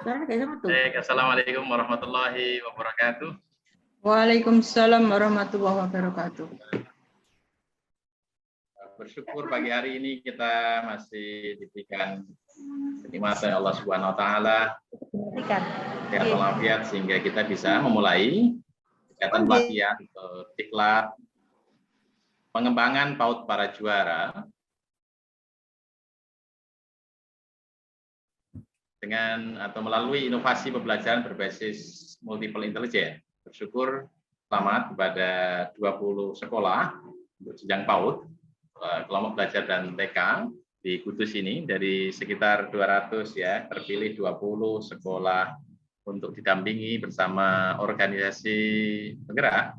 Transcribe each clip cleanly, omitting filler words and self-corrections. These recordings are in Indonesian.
Suara kayak sama tuh. Baik, assalamualaikum warahmatullahi wabarakatuh. Waalaikumsalam warahmatullahi wabarakatuh. Bersyukur pagi hari ini kita masih diberikan kenikmatan Allah Subhanahu Wa Taala, sehat walafiat sehingga kita bisa memulai kegiatan pelatihan atau diklat pengembangan PAUD para juara dengan atau melalui inovasi pembelajaran berbasis multiple intelligence. Bersyukur selamat kepada 20 sekolah untuk jenjang PAUD, kelompok belajar dan TK di Kudus ini dari sekitar 200 ya, terpilih 20 sekolah untuk didampingi bersama organisasi penggerak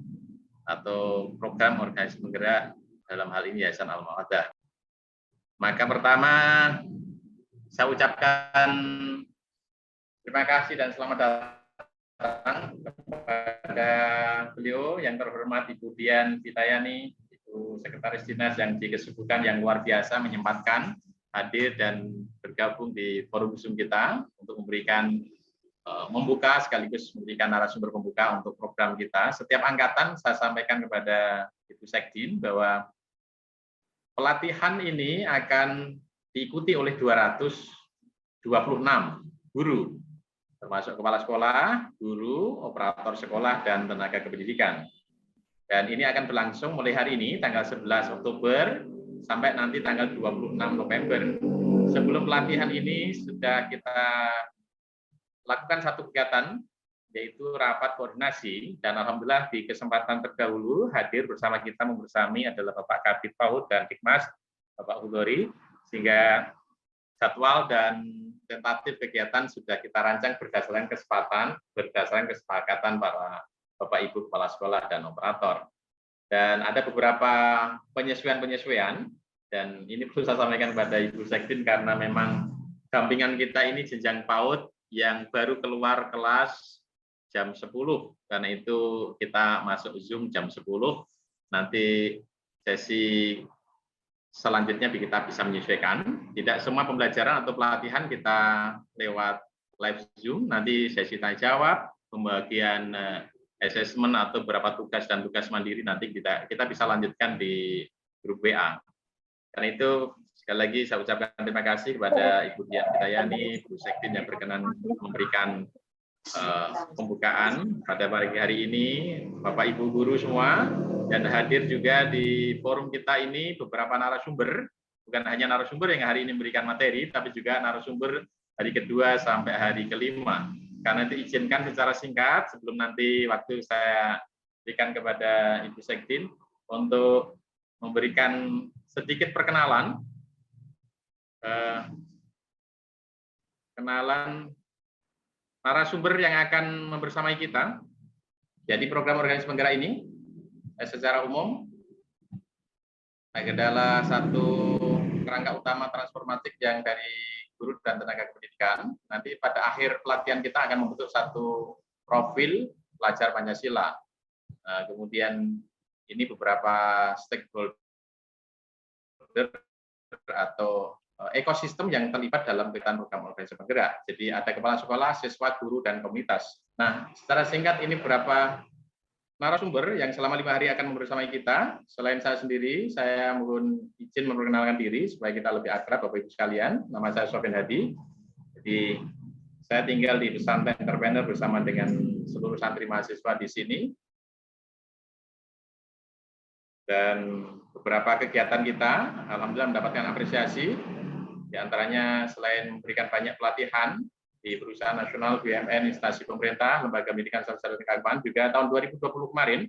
atau program organisasi penggerak, dalam hal ini Yayasan Al-Mawaddah. Maka pertama saya ucapkan terima kasih dan selamat datang kepada beliau yang terhormat Ibu Dian Fitayani, Ibu Sekretaris Dinas yang dikesibukan yang luar biasa menyempatkan hadir dan bergabung di forum Zoom kita untuk memberikan membuka sekaligus memberikan narasumber pembuka untuk program kita. Setiap angkatan saya sampaikan kepada Ibu Sekdin bahwa pelatihan ini akan diikuti oleh 226 guru, termasuk kepala sekolah, guru, operator sekolah, dan tenaga kependidikan. Dan ini akan berlangsung mulai hari ini, tanggal 11 Oktober, sampai nanti tanggal 26 November. Sebelum pelatihan ini sudah kita lakukan satu kegiatan, yaitu rapat koordinasi, dan alhamdulillah di kesempatan terdahulu hadir bersama kita membersami adalah Bapak Kabid PAUD dan Dikmas, Bapak Hudori, sehingga jadwal dan tentatif kegiatan sudah kita rancang berdasarkan kesepakatan para Bapak Ibu Kepala Sekolah dan Operator. Dan ada beberapa penyesuaian, dan ini perlu saya sampaikan kepada Ibu Sekdin karena memang dampingan kita ini jenjang PAUD yang baru keluar kelas jam 10, karena itu kita masuk Zoom jam 10, nanti sesi selanjutnya kita bisa menyesuaikan. Tidak semua pembelajaran atau pelatihan kita lewat live Zoom, nanti sesi tanya jawab, pembagian assessment atau beberapa tugas dan tugas mandiri nanti kita bisa lanjutkan di grup WA. Karena itu sekali lagi saya ucapkan terima kasih kepada Ibu Dian Fitayani, Ibu Sekdin yang berkenan memberikan pembukaan pada pagi hari ini, Bapak Ibu guru semua, dan hadir juga di forum kita ini beberapa narasumber, bukan hanya narasumber yang hari ini memberikan materi, tapi juga narasumber hari kedua sampai hari kelima. Karena itu izinkan secara singkat, sebelum nanti waktu saya berikan kepada Ibu Sekdin, untuk memberikan sedikit perkenalan, narasumber yang akan membersamai kita. Jadi program organisasi penggerak ini secara umum adalah satu kerangka utama transformatif yang dari guru dan tenaga kependidikan. Nanti pada akhir pelatihan kita akan membentuk satu profil pelajar Pancasila. Kemudian ini beberapa stakeholder atau ekosistem yang terlibat dalam kegiatan program organisasi penggerak. Jadi ada kepala sekolah, siswa, guru, dan komunitas. Nah, secara singkat ini beberapa narasumber yang selama 5 hari akan membersamai kita. Selain saya sendiri, saya mohon izin memperkenalkan diri supaya kita lebih akrab Bapak Ibu sekalian. Nama saya Sofyan Hadi. Jadi saya tinggal di Pesantren Entrepreneur bersama dengan seluruh santri mahasiswa di sini. Dan beberapa kegiatan kita alhamdulillah mendapatkan apresiasi. Di antaranya selain memberikan banyak pelatihan di perusahaan nasional, BUMN, instansi pemerintah, lembaga pendidikan serta keagamaan, juga tahun 2020 kemarin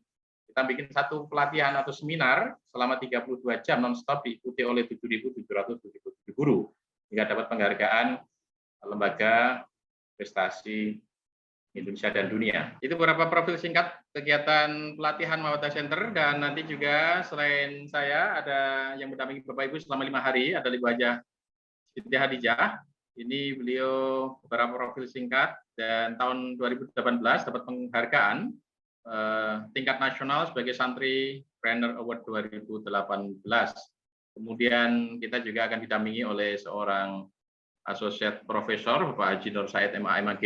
kita bikin satu pelatihan atau seminar selama 32 jam non-stop diikuti oleh 7.777 guru hingga dapat penghargaan lembaga prestasi Indonesia dan dunia. Itu beberapa profil singkat kegiatan pelatihan Mawaddah Center, dan nanti juga selain saya ada yang mendampingi Bapak Ibu selama 5 hari, ada Ibu Hajah Siti Hadijah. Ini beliau beberapa profil singkat, dan tahun 2018 dapat penghargaan tingkat nasional sebagai Santri Trainer Award 2018. Kemudian kita juga akan didampingi oleh seorang Associate Professor Bapak Haji Nur Said MA/MAG.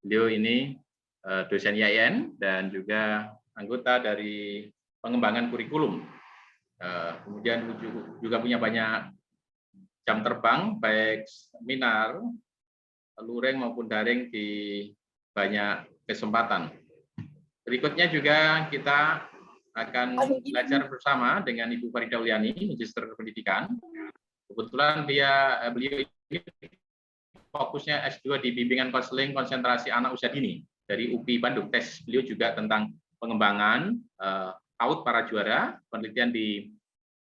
Beliau ini dosen IAIN dan juga anggota dari pengembangan kurikulum. Kemudian juga punya banyak jam terbang, baik seminar, luring maupun daring di banyak kesempatan. Berikutnya juga kita akan belajar bersama dengan Ibu Farida Uliani, Magister Pendidikan. Kebetulan beliau ini fokusnya S2 di bimbingan konseling konsentrasi anak usia dini dari UPI Bandung. Tes beliau juga tentang pengembangan PAUD para juara, penelitian di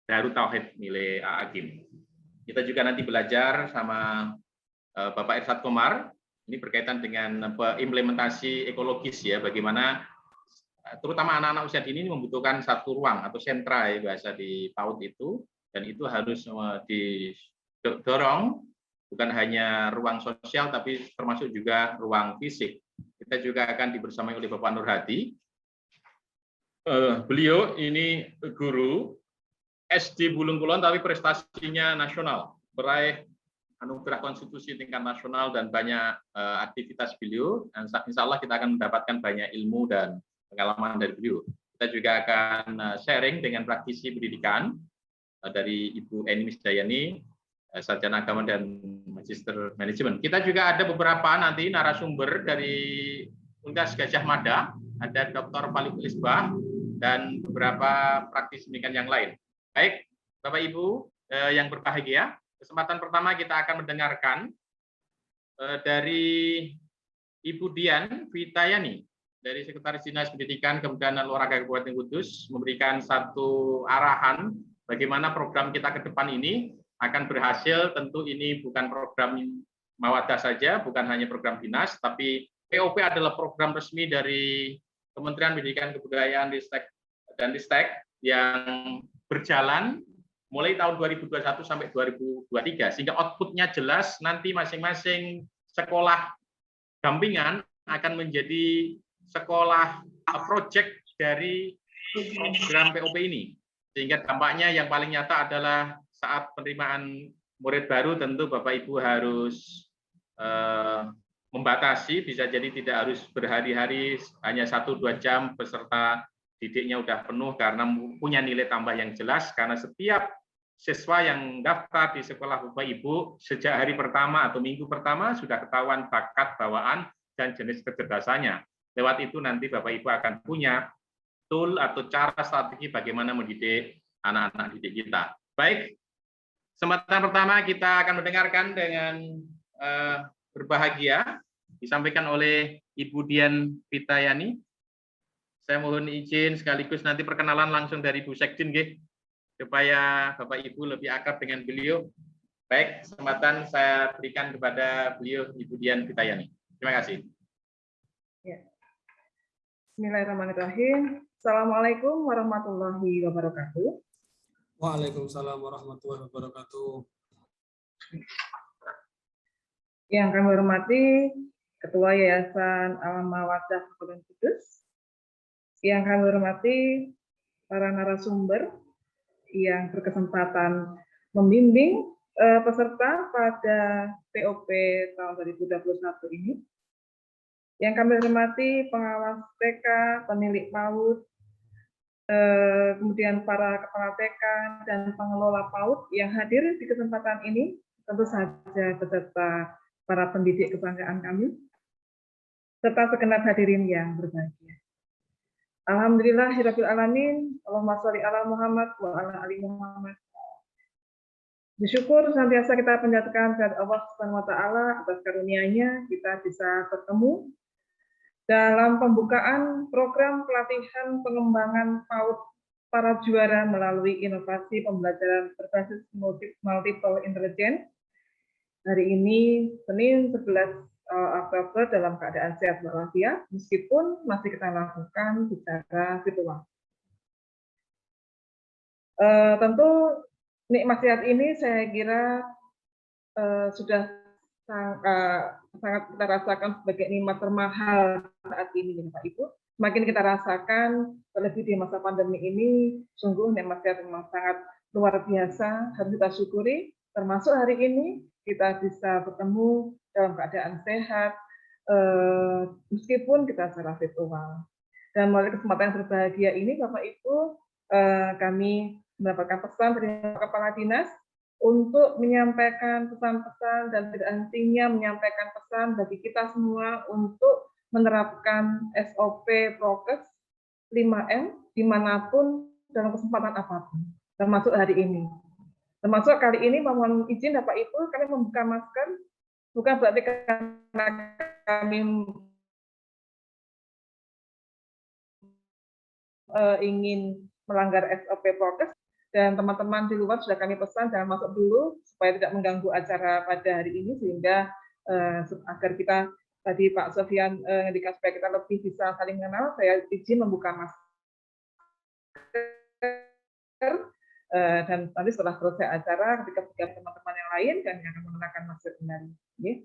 Darut Tauhid milik Agim. Kita juga nanti belajar sama Bapak Irsad Komar, ini berkaitan dengan implementasi ekologis ya, bagaimana terutama anak-anak usia dini ini membutuhkan satu ruang atau sentra ya, bahasa di PAUD itu, dan itu harus didorong bukan hanya ruang sosial tapi termasuk juga ruang fisik. Kita juga akan dibersamai oleh Bapak Nur Hadi. Beliau ini guru SD Bulung Kulon tapi prestasinya nasional, meraih anugerah konstitusi tingkat nasional dan banyak aktivitas beliau. Dan insya Allah kita akan mendapatkan banyak ilmu dan pengalaman dari beliau. Kita juga akan sharing dengan praktisi pendidikan dari Ibu Eni Misdayani, sarjana agama dan magister manajemen. Kita juga ada beberapa nanti narasumber dari Universitas Gajah Mada, ada Dr. Falik Lisbah dan beberapa praktisi pendidikan yang lain. Baik, Bapak Ibu yang berbahagia, kesempatan pertama kita akan mendengarkan dari Ibu Dian Vitayani dari Sekretaris Dinas Pendidikan Kebudayaan dan Olahraga Kabupaten Kudus memberikan satu arahan bagaimana program kita ke depan ini akan berhasil. Tentu ini bukan program Mawadah saja, bukan hanya program dinas, tapi POP adalah program resmi dari Kementerian Pendidikan Kebudayaan dan Ristek yang berjalan mulai tahun 2021 sampai 2023, sehingga outputnya jelas. Nanti masing-masing sekolah dampingan akan menjadi sekolah project dari program POP ini, sehingga dampaknya yang paling nyata adalah saat penerimaan murid baru tentu Bapak Ibu harus membatasi, bisa jadi tidak harus berhari-hari, hanya 1-2 jam peserta didiknya udah penuh karena punya nilai tambah yang jelas, karena setiap siswa yang daftar di sekolah Bapak Ibu sejak hari pertama atau minggu pertama sudah ketahuan bakat, bawaan, dan jenis kecerdasannya. Lewat itu nanti Bapak Ibu akan punya tool atau cara strategi bagaimana mendidik anak-anak didik kita. Baik, kesempatan pertama kita akan mendengarkan dengan berbahagia disampaikan oleh Ibu Dian Vitayani. Saya mohon izin sekaligus nanti perkenalan langsung dari Bu Sekjen, supaya Bapak Ibu lebih akrab dengan beliau. Baik, kesempatan saya berikan kepada beliau, Ibu Dian Vitayani. Terima kasih. Ya. Bismillahirrahmanirrahim. Assalamualaikum warahmatullahi wabarakatuh. Waalaikumsalam warahmatullahi wabarakatuh. Yang kami hormati Ketua Yayasan Alam Mawadah Kabupaten Kudus, yang kami hormati para narasumber yang berkesempatan membimbing peserta pada POP tahun 2021 ini. Yang kami hormati pengawas TK, pemilik PAUD, kemudian para kepala TK dan pengelola PAUD yang hadir di kesempatan ini, tentu saja beserta para pendidik kebanggaan kami, serta segenap hadirin yang berbahagia. Alhamdulillahirabbil alamin, Allahumma sholli ala Muhammad wa ala ali Muhammad. Bersyukur senantiasa kita panjatkan kepada Allah Subhanahu wa taala atas karunia-Nya kita bisa bertemu dalam pembukaan program pelatihan pengembangan PAUD para juara melalui inovasi pembelajaran berbasis multiple intelligence. Hari ini Senin 11 Oktober dalam keadaan sehat walafiat, meskipun masih kita lakukan secara virtual. Tentu nikmat sehat ini saya kira sudah sangat kita rasakan sebagai nikmat termahal saat ini, Bapak Ibu. Semakin kita rasakan, terlebih di masa pandemi ini, sungguh nikmat sehat memang sangat luar biasa, harus kita syukuri. Termasuk hari ini kita bisa bertemu dalam keadaan sehat, meskipun kita secara virtual. Dan melalui kesempatan yang berbahagia ini, Bapak Ibu, kami mendapatkan pesan dari Kepala Dinas untuk menyampaikan pesan-pesan dan tidak hentinya menyampaikan pesan bagi kita semua untuk menerapkan SOP prokes 5M dimanapun dalam kesempatan apapun, termasuk hari ini. Termasuk kali ini, mohon izin Bapak Ibu, kami membuka masker, bukan berarti karena kami ingin melanggar SOP prokes, dan teman-teman di luar sudah kami pesan jangan masuk dulu supaya tidak mengganggu acara pada hari ini, sehingga agar kita tadi Pak Sofian ngendikan supaya kita lebih bisa saling mengenal, saya izin membuka masker, dan nanti setelah selesai acara ketika teman-teman yang lain kami akan menggunakan masker kembali.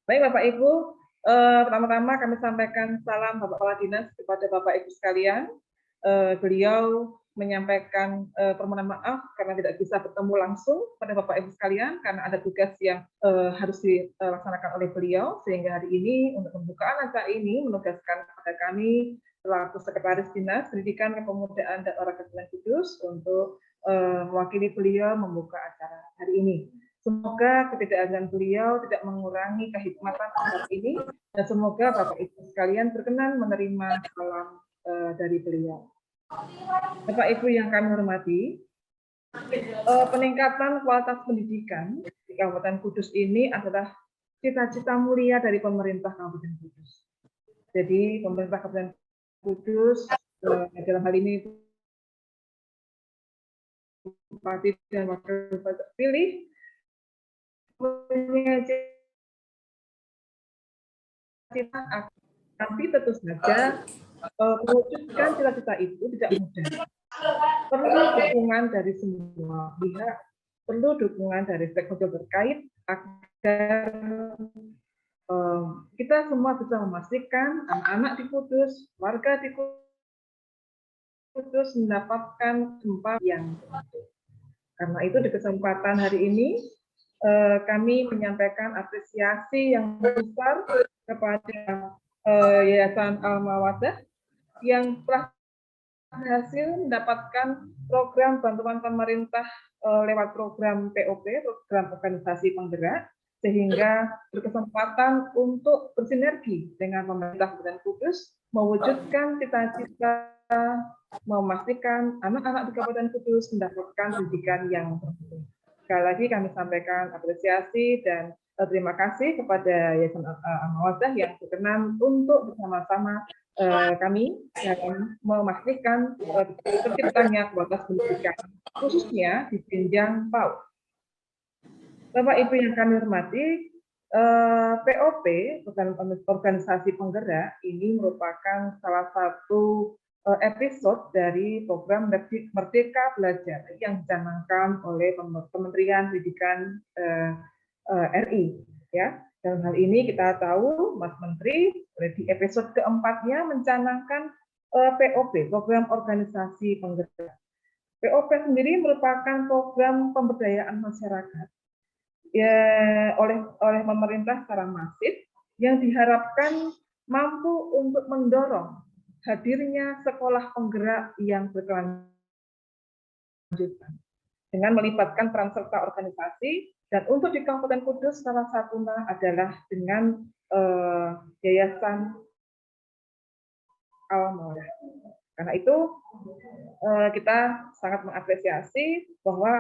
Baik Bapak Ibu, pertama-tama kami sampaikan salam Bapak Kepala Dinas kepada Bapak Ibu sekalian. Beliau menyampaikan permohonan maaf karena tidak bisa bertemu langsung pada Bapak Ibu sekalian karena ada tugas yang harus dilaksanakan oleh beliau, sehingga hari ini untuk pembukaan acara ini menugaskan kepada kami selaku Sekretaris Dinas Pendidikan, Kepemudaan dan Olahraga Kabupaten Kudus untuk mewakili beliau membuka acara hari ini. Semoga ketidakadilan beliau tidak mengurangi kehikmatan acara ini, dan semoga Bapak Ibu sekalian berkenan menerima salam dari beliau. Bapak Ibu yang kami hormati, peningkatan kualitas pendidikan di Kabupaten Kudus ini adalah cita-cita mulia dari pemerintah Kabupaten Kudus. Jadi pemerintah Kabupaten Kudus dalam hal ini Bupati dan Wakil Bupati terpilih punya cita-cita, tapi tentu saja mewujudkan cita-cita itu tidak mudah. Perlu dukungan dari semua pihak, perlu dukungan dari stakeholder terkait agar kita semua bisa memastikan anak-anak di Kudus, warga di Kudus mendapatkan tempat yang tentu. Karena itu di kesempatan hari ini kami menyampaikan apresiasi yang besar kepada Yayasan Al-Mawaddah yang telah berhasil mendapatkan program bantuan pemerintah lewat program POP, program organisasi penggerak, sehingga berkesempatan untuk bersinergi dengan pemerintah Kabupaten Kudus mewujudkan cita-cita memastikan anak-anak di Kabupaten Kudus mendapatkan pendidikan yang terbaik. Sekali lagi kami sampaikan apresiasi dan terima kasih kepada Yayasan Al-Mawaddah yang berkenan untuk bersama-sama kami dalam memastikan terciptanya kualitas pendidikan, khususnya di jenjang PAUD. Bapak Ibu yang kami hormati, POP, organisasi penggerak, ini merupakan salah satu episode dari program Merdeka Belajar yang dicanangkan oleh Kementerian Pendidikan RI. Ya, dalam hal ini kita tahu Mas Menteri di episode keempatnya mencanangkan POP, program organisasi penggerak. POP sendiri merupakan program pemberdayaan masyarakat ya, oleh pemerintah secara masif yang diharapkan mampu untuk mendorong hadirnya sekolah penggerak yang berkelanjutan dengan melibatkan peran serta organisasi, dan untuk di Kabupaten Kudus salah satunya adalah dengan Yayasan Al-Mawaddah. Karena itu kita sangat mengapresiasi bahwa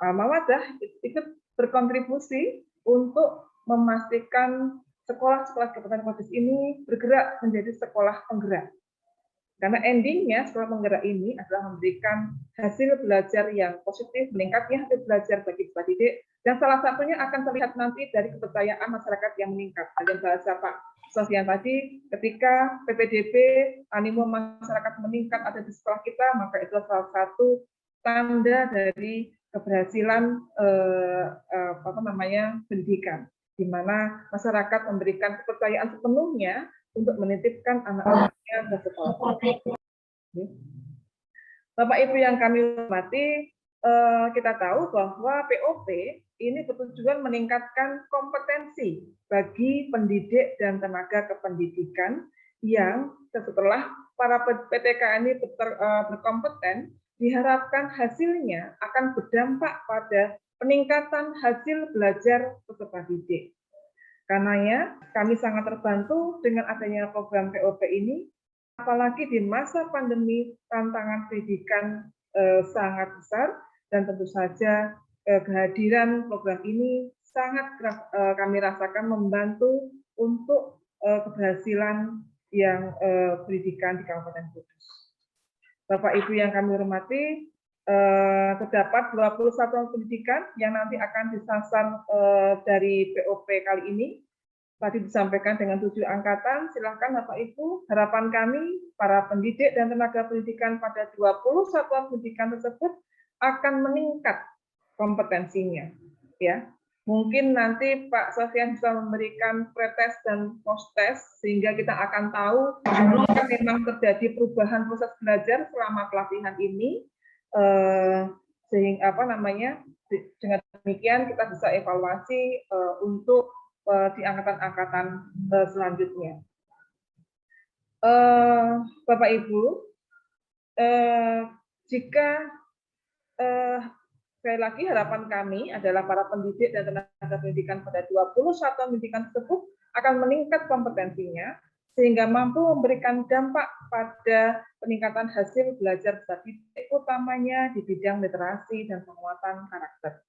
Al-Mawaddah ikut berkontribusi untuk memastikan sekolah-sekolah Kabupaten Kudus ini bergerak menjadi sekolah penggerak. Karena endingnya sekolah penggerak ini adalah memberikan hasil belajar yang positif, meningkatnya hasil belajar bagi peserta didik, dan salah satunya akan terlihat nanti dari kepercayaan masyarakat yang meningkat. Dalam bahasa Pak Sofian tadi, ketika PPDB, animo masyarakat meningkat ada di sekolah kita, maka itu salah satu tanda dari keberhasilan pendidikan, di mana masyarakat memberikan kepercayaan sepenuhnya untuk menitipkan anak-anaknya ke sekolah. Bapak Ibu yang kami hormati, kita tahu bahwa POP ini bertujuan meningkatkan kompetensi bagi pendidik dan tenaga kependidikan yang setelah para PTK ini berkompeten, diharapkan hasilnya akan berdampak pada peningkatan hasil belajar peserta didik. Karenanya kami sangat terbantu dengan adanya program POP ini, apalagi di masa pandemi tantangan pendidikan sangat besar, dan tentu saja kehadiran program ini sangat kami rasakan membantu untuk keberhasilan yang pendidikan di Kabupaten Kudus. Bapak Ibu yang kami hormati, terdapat 20 satuan pendidikan yang nanti akan disasar dari POP kali ini. Tadi disampaikan dengan 7 angkatan, silakan Bapak Ibu, harapan kami para pendidik dan tenaga pendidikan pada 20 satuan pendidikan tersebut akan meningkat kompetensinya. Ya, mungkin nanti Pak Sofyan bisa memberikan pretest dan post-test sehingga kita akan tahu apakah memang terjadi perubahan proses belajar selama pelatihan ini, sehingga dengan demikian kita bisa evaluasi untuk di angkatan-angkatan selanjutnya. Bapak Ibu, jika sekali lagi harapan kami adalah para pendidik dan tenaga pendidikan pada 20 satuan pendidikan tersebut akan meningkat kompetensinya sehingga mampu memberikan dampak pada peningkatan hasil belajar peserta didik, utamanya di bidang literasi dan penguatan karakter.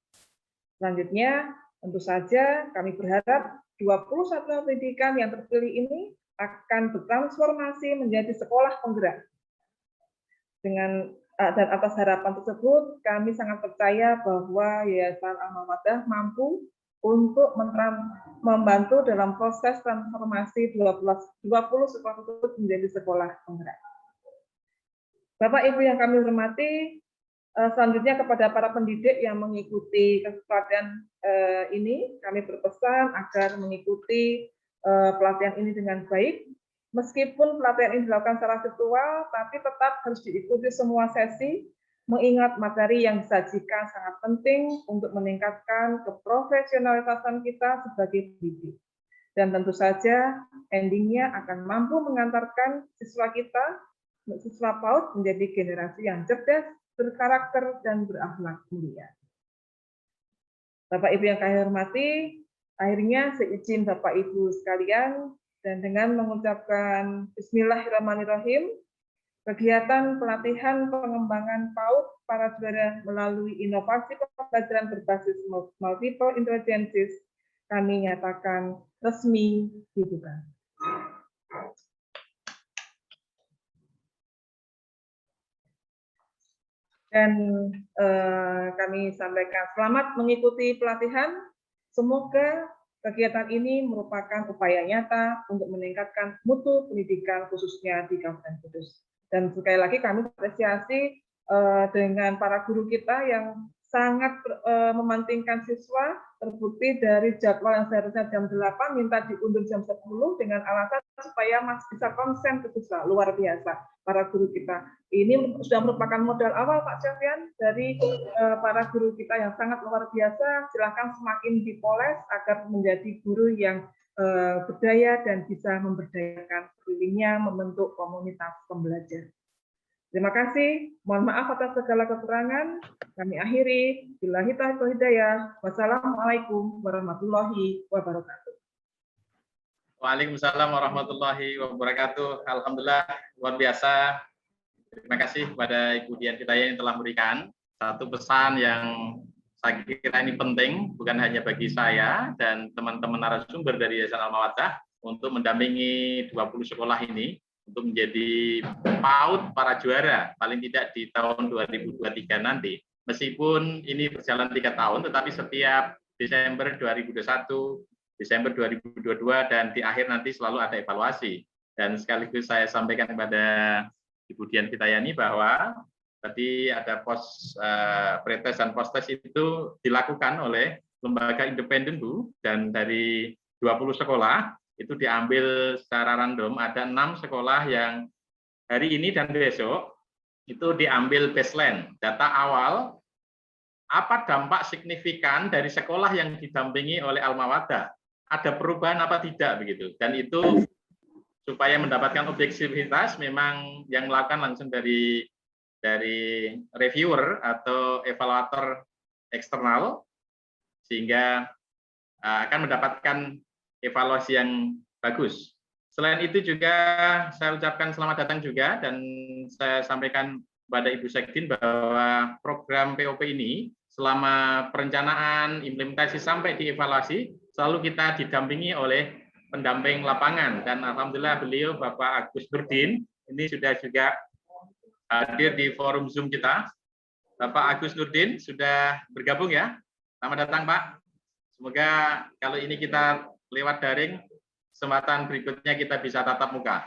Selanjutnya, tentu saja kami berharap 20 satuan pendidikan yang terpilih ini akan bertransformasi menjadi sekolah penggerak. Dan atas harapan tersebut, kami sangat percaya bahwa Yayasan Al-Mawadah mampu untuk membantu dalam proses transformasi 20 sekolah tersebut menjadi sekolah penggerak. Bapak Ibu yang kami hormati, selanjutnya kepada para pendidik yang mengikuti pelatihan ini, kami berpesan agar mengikuti pelatihan ini dengan baik. Meskipun pelatihan ini dilakukan secara virtual, tapi tetap harus diikuti semua sesi, mengingat materi yang disajikan sangat penting untuk meningkatkan keprofesionalitasan kita sebagai pendidik. Dan tentu saja endingnya akan mampu mengantarkan siswa kita, siswa PAUD menjadi generasi yang cerdas, berkarakter, dan berakhlak mulia. Bapak Ibu yang kami hormati, akhirnya seizin Bapak Ibu sekalian, dan dengan mengucapkan Bismillahirrahmanirrahim, kegiatan pelatihan pengembangan PAUD para juara melalui inovasi pembelajaran berbasis multiple intelligences kami nyatakan resmi dibuka. Dan kami sampaikan selamat mengikuti pelatihan. Semoga kegiatan ini merupakan upaya nyata untuk meningkatkan mutu pendidikan khususnya di Kabupaten Kudus. Dan sekali lagi kami apresiasi dengan para guru kita yang sangat memantingkan siswa, terbukti dari jadwal yang seharusnya jam 8 minta diundur jam 10 dengan alasan supaya Mas bisa konsen ke siswa. Luar biasa para guru kita. Ini sudah merupakan modal awal Pak Sofyan dari para guru kita yang sangat luar biasa. Silakan semakin dipoles agar menjadi guru yang berdaya dan bisa memberdayakan sekelilingnya, membentuk komunitas pembelajar. Terima kasih. Mohon maaf atas segala kekurangan. Kami akhiri. Billahi taufiq wal hidayah. Wassalamualaikum warahmatullahi wabarakatuh. Waalaikumsalam warahmatullahi wabarakatuh. Alhamdulillah, luar biasa. Terima kasih kepada Ibu Dian Hidayah yang telah memberikan satu pesan yang saya kira ini penting, bukan hanya bagi saya dan teman-teman narasumber dari Yayasan Al-Mawadah untuk mendampingi 20 sekolah ini untuk menjadi PAUD para juara, paling tidak di tahun 2023 nanti. Meskipun ini berjalan 3 tahun, tetapi setiap Desember 2021, Desember 2022, dan di akhir nanti selalu ada evaluasi. Dan sekaligus saya sampaikan kepada Ibu Dian Fitayani bahwa tadi ada pretest dan post-test itu dilakukan oleh lembaga independen, Bu, dan dari 20 sekolah, itu diambil secara random, ada 6 sekolah yang hari ini dan besok itu diambil baseline, data awal apa dampak signifikan dari sekolah yang didampingi oleh Al-Mawaddah? Ada perubahan apa tidak begitu? Dan itu supaya mendapatkan objektivitas memang yang melakukan langsung dari reviewer atau evaluator eksternal, sehingga akan mendapatkan evaluasi yang bagus. Selain itu juga saya ucapkan selamat datang juga, dan saya sampaikan kepada Ibu Sekdin bahwa program POP ini selama perencanaan, implementasi sampai dievaluasi selalu kita didampingi oleh pendamping lapangan, dan alhamdulillah beliau Bapak Agus Nurdin ini sudah juga hadir di forum Zoom kita. Bapak Agus Nurdin sudah bergabung ya. Selamat datang Pak. Semoga kalau ini kita lewat daring, kesempatan berikutnya kita bisa tatap muka.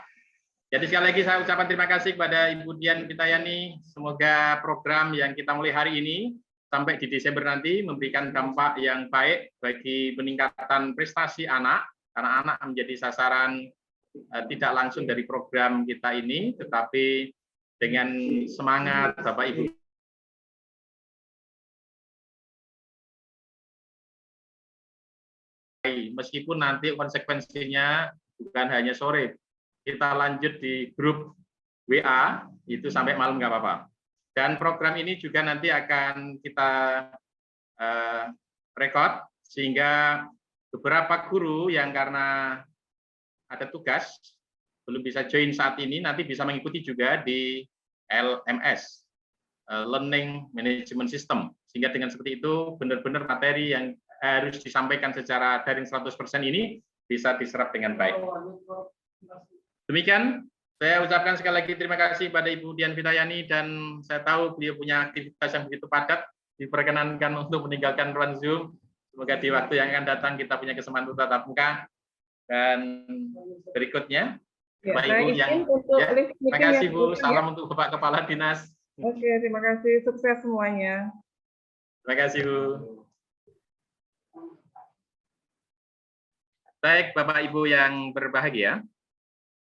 Jadi sekali lagi saya ucapkan terima kasih kepada Ibu Dian Pitayani. Semoga program yang kita mulai hari ini sampai di Desember nanti memberikan dampak yang baik bagi peningkatan prestasi anak, karena anak menjadi sasaran tidak langsung dari program kita ini, tetapi dengan semangat Bapak Ibu meskipun nanti konsekuensinya bukan hanya sore, kita lanjut di grup WA itu sampai malam nggak apa-apa. Dan program ini juga nanti akan kita rekod, sehingga beberapa guru yang karena ada tugas belum bisa join saat ini nanti bisa mengikuti juga di LMS, Learning Management System, sehingga dengan seperti itu benar-benar materi yang harus disampaikan secara daring 100% ini bisa diserap dengan baik. Demikian, saya ucapkan sekali lagi terima kasih pada Ibu Dian Pitayani, dan saya tahu beliau punya aktivitas yang begitu padat, diperkenankan untuk meninggalkan ruang Zoom. Semoga di waktu yang akan datang kita punya kesempatan tatap muka. Dan berikutnya, Bapak Ibu yang terima kasih Bu, salam untuk Bapak Kepala Dinas. Oke, terima kasih, sukses semuanya. Terima kasih Bu. Baik, Bapak Ibu yang berbahagia,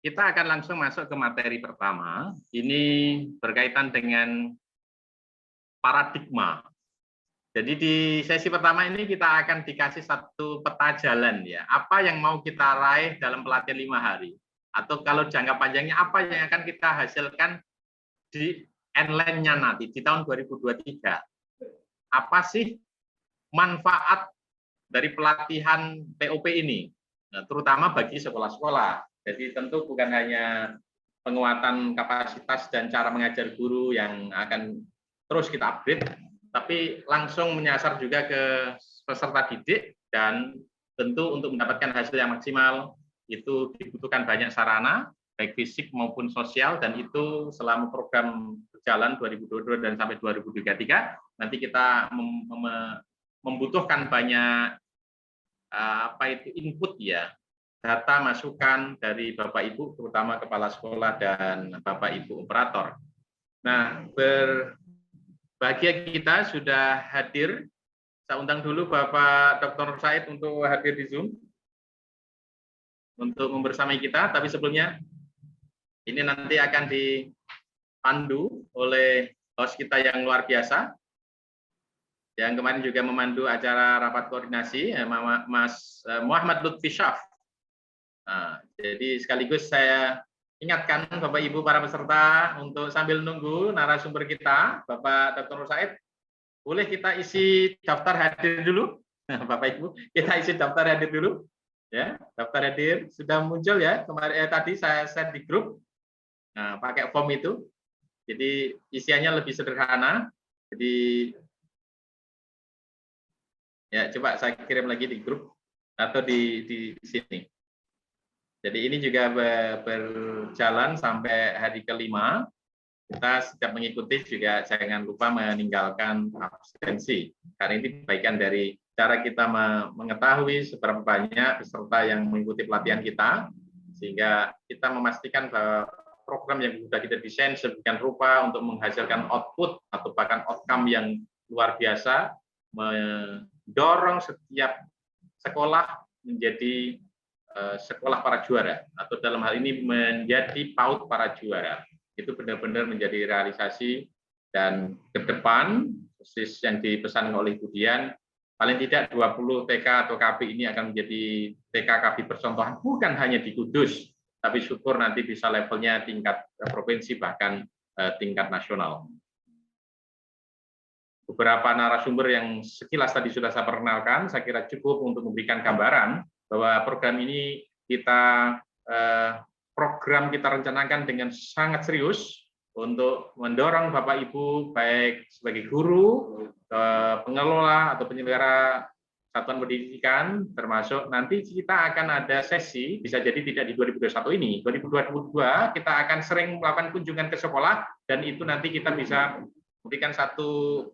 kita akan langsung masuk ke materi pertama. Ini berkaitan dengan paradigma. Jadi di sesi pertama ini kita akan dikasih satu peta jalan ya. Apa yang mau kita raih dalam pelatihan 5 hari? Atau kalau jangka panjangnya apa yang akan kita hasilkan di end-nya nanti di tahun 2023? Apa sih manfaat dari pelatihan POP ini? Nah, terutama bagi sekolah-sekolah. Jadi tentu bukan hanya penguatan kapasitas dan cara mengajar guru yang akan terus kita upgrade, tapi langsung menyasar juga ke peserta didik, dan tentu untuk mendapatkan hasil yang maksimal itu dibutuhkan banyak sarana, baik fisik maupun sosial, dan itu selama program berjalan 2022 dan sampai 2023, nanti kita membutuhkan banyak input ya, data masukan dari Bapak Ibu, terutama kepala sekolah dan Bapak Ibu operator. Nah, berbahagia kita sudah hadir. Saya undang dulu Bapak Dr. Said untuk hadir di Zoom untuk membersamai kita, tapi sebelumnya ini nanti akan dipandu oleh host kita yang luar biasa, yang kemarin juga memandu acara rapat koordinasi, Mas Muhammad Lutfi Syaf. Nah, jadi sekaligus saya ingatkan Bapak Ibu para peserta untuk sambil nunggu narasumber kita, Bapak Dr. Said, boleh kita isi daftar hadir dulu, Bapak Ibu, kita isi daftar hadir dulu, ya. Daftar hadir sudah muncul ya kemarin, tadi saya share di grup, nah, pakai form itu, jadi isiannya lebih sederhana, jadi ya coba saya kirim lagi di grup atau di sini. Jadi ini juga berjalan sampai hari ke-5. Kita setiap mengikuti juga jangan lupa meninggalkan absensi. Karena ini bagian dari cara kita mengetahui seberapa banyak peserta yang mengikuti pelatihan kita, sehingga kita memastikan bahwa program yang sudah kita desain sedemikian rupa untuk menghasilkan output atau bahkan outcome yang luar biasa, mendorong setiap sekolah menjadi sekolah para juara, atau dalam hal ini menjadi PAUD para juara. Itu benar-benar menjadi realisasi, dan ke depan persis yang dipesan oleh Bu Dian, paling tidak 20 TK atau KB ini akan menjadi TK KB percontohan, bukan hanya di Kudus, tapi syukur nanti bisa levelnya tingkat provinsi, bahkan tingkat nasional. Beberapa narasumber yang sekilas tadi sudah saya perkenalkan, saya kira cukup untuk memberikan gambaran bahwa program ini kita rencanakan dengan sangat serius untuk mendorong Bapak Ibu baik sebagai guru, pengelola atau penyelenggara satuan pendidikan, termasuk nanti kita akan ada sesi, bisa jadi tidak di 2021 ini, 2022 kita akan sering melakukan kunjungan ke sekolah, dan itu nanti kita bisa memberikan satu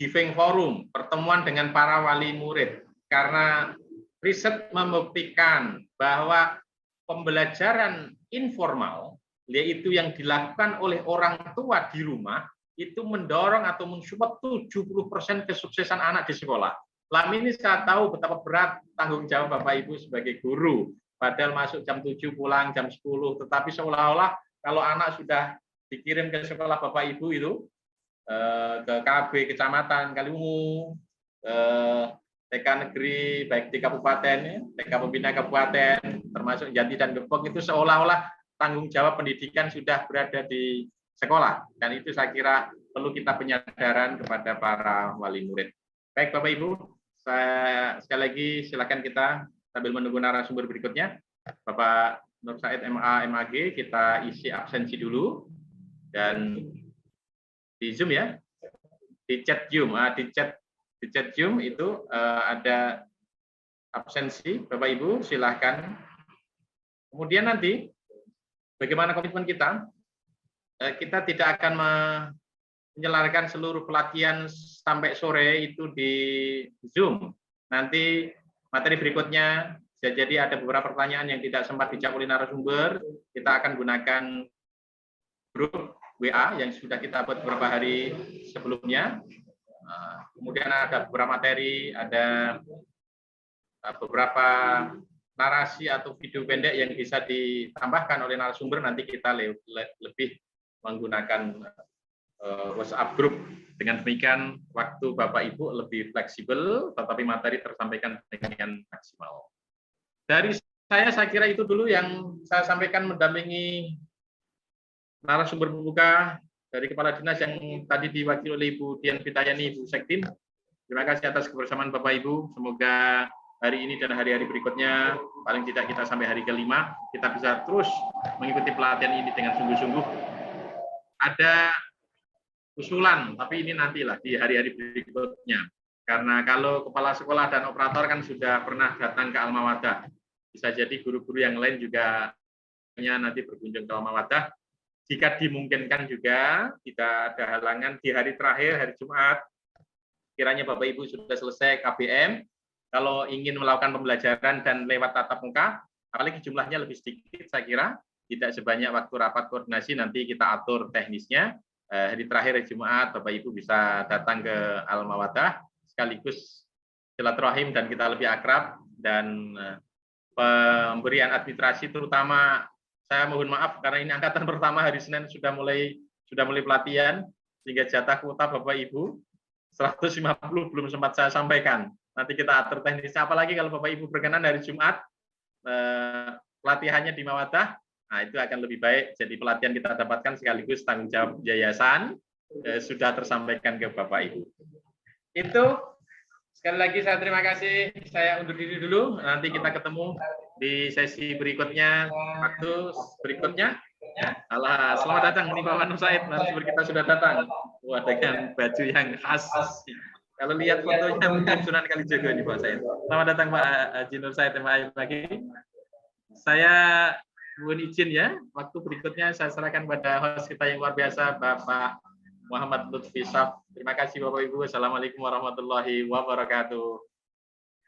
giving forum, pertemuan dengan para wali murid, karena riset membuktikan bahwa pembelajaran informal, yaitu yang dilakukan oleh orang tua di rumah, itu mendorong atau mensupport 70% kesuksesan anak di sekolah. Selama ini saya tahu betapa berat tanggung jawab Bapak Ibu sebagai guru, padahal masuk jam 7 pulang jam 10, tetapi seolah-olah kalau anak sudah dikirim ke sekolah Bapak Ibu itu, ke KB Kecamatan Kaliwungu, TK Negeri, baik di kabupaten, TK Pembina Kabupaten, termasuk Jati dan Depok, itu seolah-olah tanggung jawab pendidikan sudah berada di sekolah. Dan itu saya kira perlu kita penyadaran kepada para wali murid. Baik Bapak Ibu, saya sekali lagi silakan kita sambil menunggu narasumber berikutnya. Bapak Nur Said MA, MAG, kita isi absensi dulu. Dan di Zoom ya, di chat Zoom, di chat Zoom itu ada absensi, Bapak Ibu silahkan. Kemudian nanti bagaimana komitmen kita? Kita tidak akan menyelarkan seluruh pelatihan sampai sore itu di Zoom. Nanti materi berikutnya bisa jadi ada beberapa pertanyaan yang tidak sempat dijawab oleh narasumber. Kita akan gunakan grup WA yang sudah kita buat beberapa hari sebelumnya. Kemudian ada beberapa materi, ada beberapa narasi atau video pendek yang bisa ditambahkan oleh narasumber. Nanti kita lebih menggunakan WhatsApp group. Dengan demikian waktu Bapak Ibu lebih fleksibel, tetapi materi tersampaikan dengan maksimal. Dari saya kira itu dulu yang saya sampaikan mendampingi narasumber pembuka dari Kepala Dinas yang tadi diwakili oleh Ibu Dian Pitayani, Ibu Sektin. Terima kasih atas kebersamaan Bapak Ibu. Semoga hari ini dan hari-hari berikutnya, paling tidak kita sampai hari ke-5, kita bisa terus mengikuti pelatihan ini dengan sungguh-sungguh. Ada usulan, tapi ini nantilah di hari-hari berikutnya. Karena kalau kepala sekolah dan operator kan sudah pernah datang ke Alma Wadah. Bisa jadi guru-guru yang lain juga nanti berkunjung ke Alma Wadah. Jika dimungkinkan juga, tidak ada halangan di hari terakhir, hari Jumat, kiranya Bapak Ibu sudah selesai KBM, kalau ingin melakukan pembelajaran dan lewat tatap muka, apalagi jumlahnya lebih sedikit, saya kira, tidak sebanyak waktu rapat koordinasi, nanti kita atur teknisnya. Hari terakhir, hari Jumat, Bapak Ibu bisa datang ke Alma Wadah, sekaligus silaturahim dan kita lebih akrab, dan pemberian administrasi terutama. Saya mohon maaf karena ini angkatan pertama, hari Senin sudah mulai pelatihan, sehingga jatah kuota Bapak Ibu 150 belum sempat saya sampaikan. Nanti kita atur teknisnya, apalagi kalau Bapak Ibu berkenan hari Jumat pelatihannya di Mawadah, nah itu akan lebih baik. Jadi pelatihan kita dapatkan sekaligus tanggung jawab yayasan sudah tersampaikan ke Bapak Ibu. Itu sekali lagi saya terima kasih. Saya undur diri dulu. Nanti kita ketemu di sesi berikutnya, waktu berikutnya. Alah, selamat datang ini Pak Nur Said, narasumber kita sudah datang. Wah, dengan baju yang khas. Kalau lihat fotonya mungkin Sunan Kalijaga ini Pak Said. Selamat datang Pak Haji Nur Said lagi. Saya mohon izin ya, waktu berikutnya saya serahkan pada host kita yang luar biasa, Bapak Muhammad Lutfi Saf. Terima kasih Bapak Ibu. Assalamualaikum warahmatullahi wabarakatuh.